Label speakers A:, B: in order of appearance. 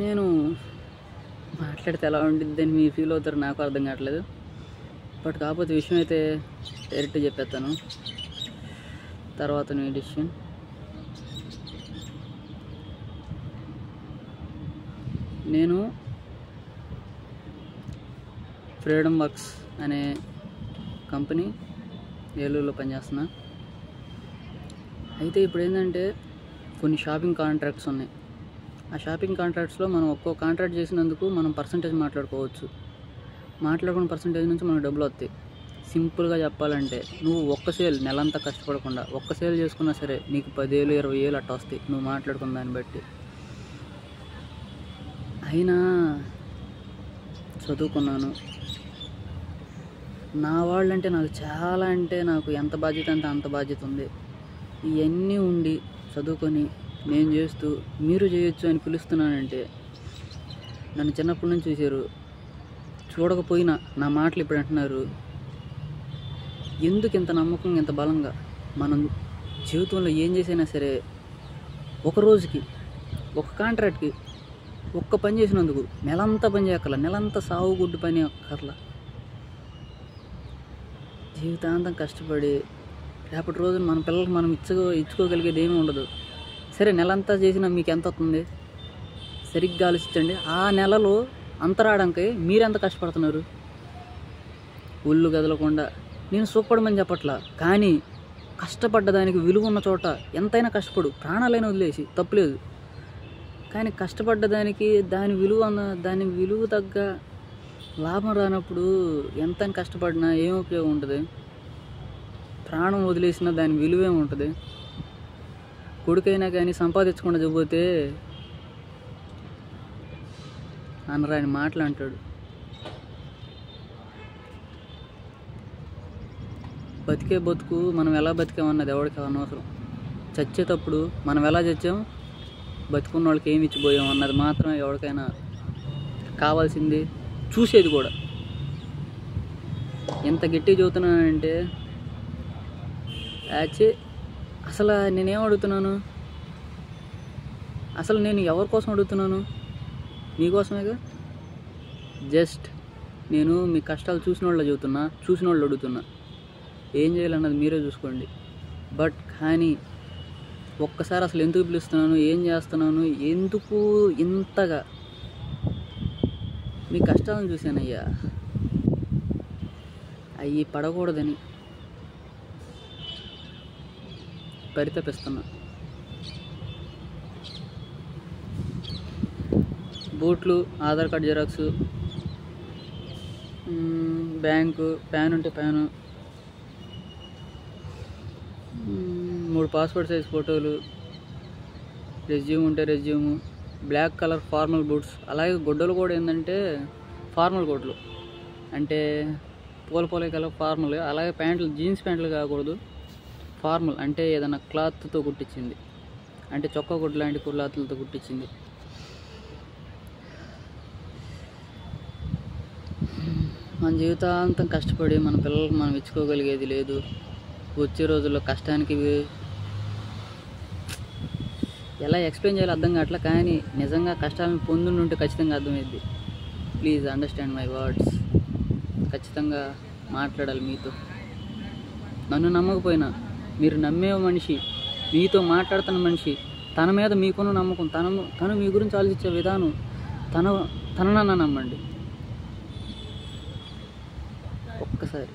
A: నేను మాట్లాడితే ఎలా ఉండిద్దని మీరు ఫీల్ అవుతారు, నాకు అర్థం కావట్లేదు. బట్ కాకపోతే విషయం అయితే డైరెక్ట్ చెప్పేస్తాను, తర్వాత నీ డిసిషన్. నేను ఫ్రీడమ్ వర్క్స్ అనే కంపెనీ ఏలూరులో పనిచేస్తున్నా. అయితే ఇప్పుడు ఏంటంటే కొన్ని షాపింగ్ కాంట్రాక్ట్స్ ఉన్నాయి. ఆ షాపింగ్ కాంట్రాక్ట్స్లో మనం ఒక్కో కాంట్రాక్ట్ చేసినందుకు మనం పర్సంటేజ్ మాట్లాడుకోవచ్చు. మాట్లాడుకున్న పర్సంటేజ్ నుంచి మనకు డబ్బులు వస్తాయి. సింపుల్గా చెప్పాలంటే నువ్వు ఒక్క సేల్ నెలంతా కష్టపడకుండా ఒక్క సేల్ చేసుకున్నా సరే నీకు 10,000 20,000 అట్లా వస్తాయి నువ్వు మాట్లాడుకున్న దాన్ని బట్టి. అయినా చదువుకున్నాను, నా వాళ్ళంటే నాకు చాలా, అంటే నాకు ఎంత బాధ్యత అంటే అంత బాధ్యత ఉంది. ఇవన్నీ ఉండి చదువుకొని నేను చేస్తూ మీరు చేయొచ్చు అని పిలుస్తున్నానంటే, నన్ను చిన్నప్పటి నుంచి చూశారు, చూడకపోయినా నా మాటలు ఇప్పుడు అంటున్నారు. ఎందుకు ఇంత నమ్మకంగా ఇంత బలంగా మనం జీవితంలో ఏం చేసైనా సరే ఒక రోజుకి ఒక కాంట్రాక్ట్కి ఒక్క పని చేసినందుకు నెలంతా పని చేయక్కర్లా, నెలంతా సాగు గుడ్డు పని అక్కర్లా, జీవితాంతం కష్టపడి రేపటి రోజున మన పిల్లలకి మనం ఇచ్చుకోగలిగేది ఏమీ ఉండదు. సరే నెలంతా చేసినా మీకు ఎంత వస్తుంది సరిగ్గా ఆలోచించండి. ఆ నెలలో అంతరాడానికి మీరెంత కష్టపడుతున్నారు? ఒళ్ళు కదలకుండా. నేను సుఖపడమని చెప్పట్లా, కానీ కష్టపడ్డదానికి విలువ ఉన్న చోట ఎంతైనా కష్టపడు, ప్రాణాలైనా వదిలేసి తప్పులేదు. కానీ కష్టపడ్డదానికి దాని విలువ తగ్గ లాభం రానప్పుడు ఎంత కష్టపడినా ఏం ఉపయోగం ఉంటుంది? ప్రాణం వదిలేసినా దాని విలువే ఉంటుంది. కొడుకైనా కానీ సంపాదించకుండా చెబితే అనరాని మాటలు అంటాడు. బతికే బతుకు మనం ఎలా బతికామన్నది ఎవరికి అనవసరం. చచ్చేటప్పుడు మనం ఎలా చచ్చాం, బతుకున్న వాళ్ళకి ఏమి ఇచ్చిపోయాం అన్నది మాత్రమే ఎవరికైనా కావాల్సింది, చూసేది కూడా. ఎంత గట్టిగా చెబుతున్నానంటే అసలు నేనేం అడుగుతున్నాను, అసలు నేను ఎవరి కోసం అడుగుతున్నాను? మీకోసమేగా. జస్ట్ నేను మీ కష్టాలు చూసిన వాళ్ళు అడుగుతున్నా. ఏం చేయాలన్నది మీరే చూసుకోండి. బట్ కానీ ఒక్కసారి అసలు ఎందుకు పిలుస్తున్నాను, ఏం చేస్తున్నాను, ఎందుకు ఇంతగా మీ కష్టాలను చూశానయ్యా, అవి పడకూడదని పరితపిస్తున్నా. బూట్లు, Aadhaar card xerox, bank, PAN ఉంటే ప్యాను, 3 పాస్పోర్ట్ సైజ్ ఫోటోలు, రెజ్యూమ్ ఉంటే resume, black colour formal boots. అలాగే గుడ్డలు కూడా ఏంటంటే ఫార్మల్ గుడ్డలు, అంటే పూల కలర్ ఫార్మల్. అలాగే ప్యాంట్లు జీన్స్ ప్యాంట్లు కాకూడదు, ఫార్మల్ అంటే ఏదైనా క్లాత్తో కుట్టించింది, అంటే చొక్కా గుడ్డ లాంటి క్లాత్లతో కుట్టించింది. మన జీవితాంతం కష్టపడి మన పిల్లలకు మనం ఇచ్చుకోగలిగేది లేదు. వచ్చే రోజుల్లో కష్టానికి ఎలా ఎక్స్ప్లెయిన్ చేయాలో అర్థం కావట్లే, కానీ నిజంగా కష్టాలను పొందుంటే ఖచ్చితంగా అర్థమైద్ది. Please understand my words. ఖచ్చితంగా మాట్లాడాలి మీతో. నన్ను నమ్మకపోయినా మీరు నమ్మే మనిషి, మీతో మాట్లాడుతున్న మనిషి, తన మీద మీకున్న నమ్మకం, తను మీ గురించి ఆలోచించే విధానం, తననన్నా నమ్మండి ఒక్కసారి.